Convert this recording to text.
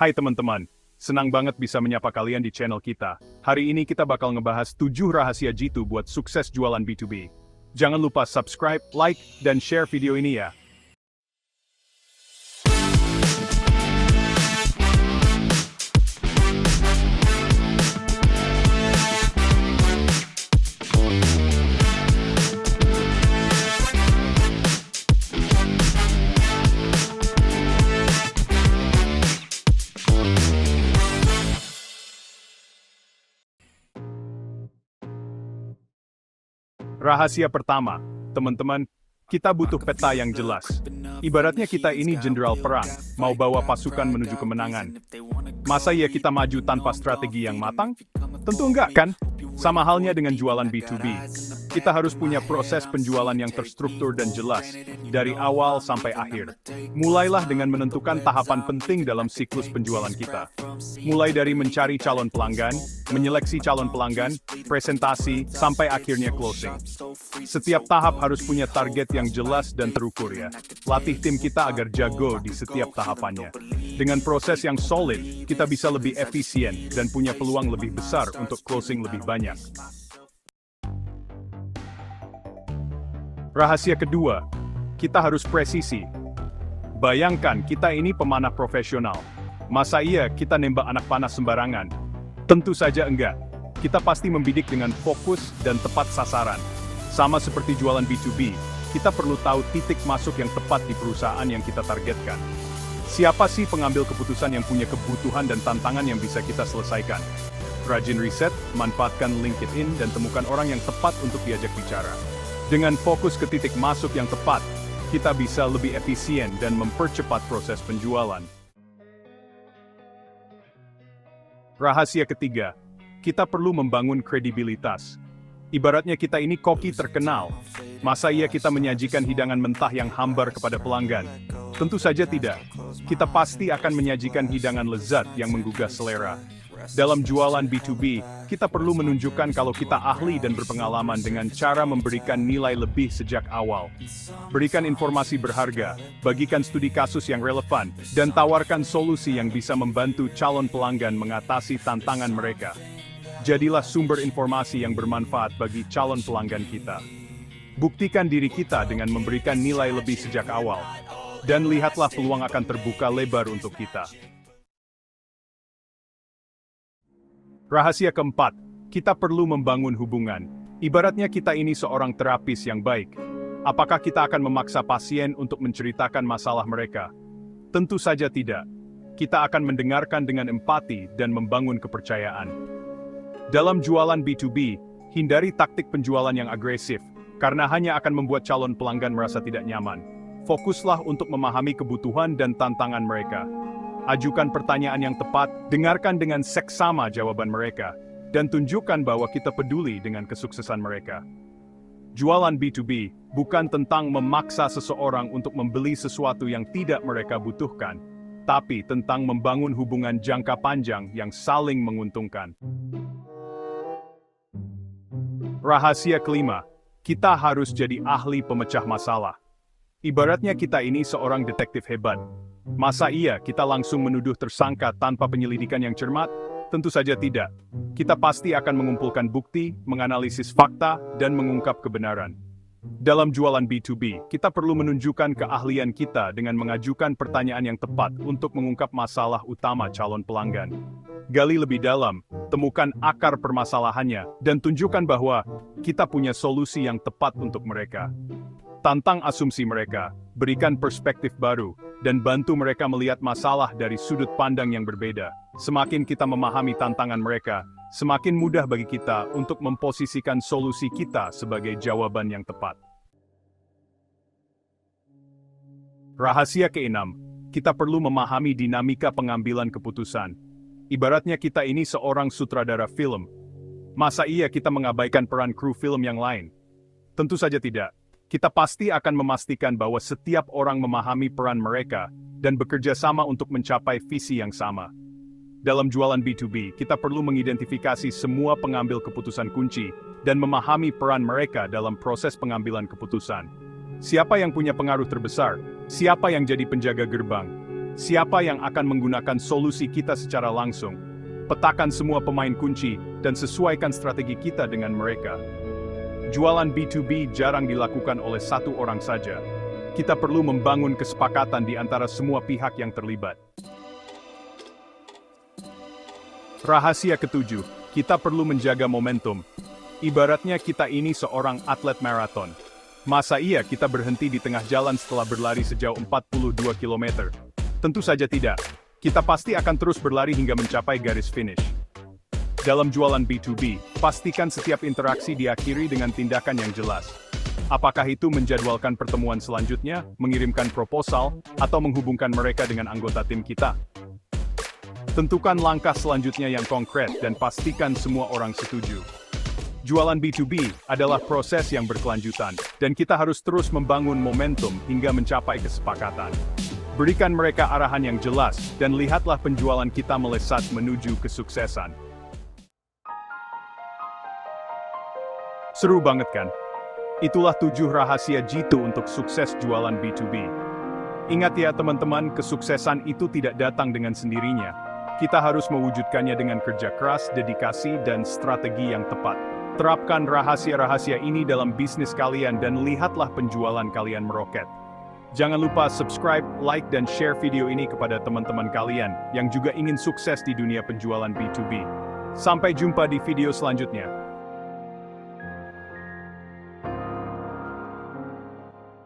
Hai teman-teman, senang banget bisa menyapa kalian di channel kita. Hari ini kita bakal ngebahas 7 rahasia jitu buat sukses jualan B2B. Jangan lupa subscribe, like, dan share video ini ya. Rahasia pertama, teman-teman, kita butuh peta yang jelas. Ibaratnya kita ini jenderal perang, mau bawa pasukan menuju kemenangan. Masa iya kita maju tanpa strategi yang matang? Tentu enggak kan? Sama halnya dengan jualan B2B. Kita harus punya proses penjualan yang terstruktur dan jelas, dari awal sampai akhir. Mulailah dengan menentukan tahapan penting dalam siklus penjualan kita. Mulai dari mencari calon pelanggan, menyeleksi calon pelanggan, presentasi, sampai akhirnya closing. Setiap tahap harus punya target yang jelas dan terukur ya. Latih tim kita agar jago di setiap tahapannya. Dengan proses yang solid, kita bisa lebih efisien dan punya peluang lebih besar untuk closing lebih banyak. Rahasia kedua, kita harus presisi. Bayangkan kita ini pemanah profesional. Masa iya kita nembak anak panah sembarangan? Tentu saja enggak. Kita pasti membidik dengan fokus dan tepat sasaran. Sama seperti jualan B2B, kita perlu tahu titik masuk yang tepat di perusahaan yang kita targetkan. Siapa sih pengambil keputusan yang punya kebutuhan dan tantangan yang bisa kita selesaikan? Rajin riset, manfaatkan LinkedIn, dan temukan orang yang tepat untuk diajak bicara. Dengan fokus ke titik masuk yang tepat, kita bisa lebih efisien dan mempercepat proses penjualan. Rahasia ketiga, kita perlu membangun kredibilitas. Ibaratnya kita ini koki terkenal. Masa iya kita menyajikan hidangan mentah yang hambar kepada pelanggan? Tentu saja tidak. Kita pasti akan menyajikan hidangan lezat yang menggugah selera. Dalam jualan B2B, kita perlu menunjukkan kalau kita ahli dan berpengalaman dengan cara memberikan nilai lebih sejak awal. Berikan informasi berharga, bagikan studi kasus yang relevan, dan tawarkan solusi yang bisa membantu calon pelanggan mengatasi tantangan mereka. Jadilah sumber informasi yang bermanfaat bagi calon pelanggan kita. Buktikan diri kita dengan memberikan nilai lebih sejak awal. Dan lihatlah peluang akan terbuka lebar untuk kita. Rahasia keempat, kita perlu membangun hubungan. Ibaratnya kita ini seorang terapis yang baik. Apakah kita akan memaksa pasien untuk menceritakan masalah mereka? Tentu saja tidak. Kita akan mendengarkan dengan empati dan membangun kepercayaan. Dalam jualan B2B, hindari taktik penjualan yang agresif, karena hanya akan membuat calon pelanggan merasa tidak nyaman. Fokuslah untuk memahami kebutuhan dan tantangan mereka. Ajukan pertanyaan yang tepat, dengarkan dengan seksama jawaban mereka, dan tunjukkan bahwa kita peduli dengan kesuksesan mereka. Jualan B2B bukan tentang memaksa seseorang untuk membeli sesuatu yang tidak mereka butuhkan, tapi tentang membangun hubungan jangka panjang yang saling menguntungkan. Rahasia kelima, kita harus jadi ahli pemecah masalah. Ibaratnya kita ini seorang detektif hebat. Masa iya kita langsung menuduh tersangka tanpa penyelidikan yang cermat? Tentu saja tidak. Kita pasti akan mengumpulkan bukti, menganalisis fakta, dan mengungkap kebenaran. Dalam jualan B2B, kita perlu menunjukkan keahlian kita dengan mengajukan pertanyaan yang tepat untuk mengungkap masalah utama calon pelanggan. Gali lebih dalam, temukan akar permasalahannya, dan tunjukkan bahwa kita punya solusi yang tepat untuk mereka. Tantang asumsi mereka, berikan perspektif baru, dan bantu mereka melihat masalah dari sudut pandang yang berbeda. Semakin kita memahami tantangan mereka, semakin mudah bagi kita untuk memposisikan solusi kita sebagai jawaban yang tepat. Rahasia keenam, kita perlu memahami dinamika pengambilan keputusan. Ibaratnya kita ini seorang sutradara film. Masa iya kita mengabaikan peran kru film yang lain? Tentu saja tidak. Kita pasti akan memastikan bahwa setiap orang memahami peran mereka dan bekerja sama untuk mencapai visi yang sama. Dalam jualan B2B, kita perlu mengidentifikasi semua pengambil keputusan kunci dan memahami peran mereka dalam proses pengambilan keputusan. Siapa yang punya pengaruh terbesar? Siapa yang jadi penjaga gerbang? Siapa yang akan menggunakan solusi kita secara langsung? Petakan semua pemain kunci dan sesuaikan strategi kita dengan mereka. Jualan B2B jarang dilakukan oleh satu orang saja. Kita perlu membangun kesepakatan di antara semua pihak yang terlibat. Rahasia ketujuh, kita perlu menjaga momentum. Ibaratnya kita ini seorang atlet maraton. Masa iya kita berhenti di tengah jalan setelah berlari sejauh 42 km? Tentu saja tidak. Kita pasti akan terus berlari hingga mencapai garis finish. Dalam jualan B2B, pastikan setiap interaksi diakhiri dengan tindakan yang jelas. Apakah itu menjadwalkan pertemuan selanjutnya, mengirimkan proposal, atau menghubungkan mereka dengan anggota tim kita? Tentukan langkah selanjutnya yang konkret dan pastikan semua orang setuju. Jualan B2B adalah proses yang berkelanjutan, dan kita harus terus membangun momentum hingga mencapai kesepakatan. Berikan mereka arahan yang jelas, dan lihatlah penjualan kita melesat menuju kesuksesan. Seru banget kan? Itulah 7 rahasia jitu untuk sukses jualan B2B. Ingat ya teman-teman, kesuksesan itu tidak datang dengan sendirinya. Kita harus mewujudkannya dengan kerja keras, dedikasi, dan strategi yang tepat. Terapkan rahasia-rahasia ini dalam bisnis kalian dan lihatlah penjualan kalian meroket. Jangan lupa subscribe, like, dan share video ini kepada teman-teman kalian yang juga ingin sukses di dunia penjualan B2B. Sampai jumpa di video selanjutnya.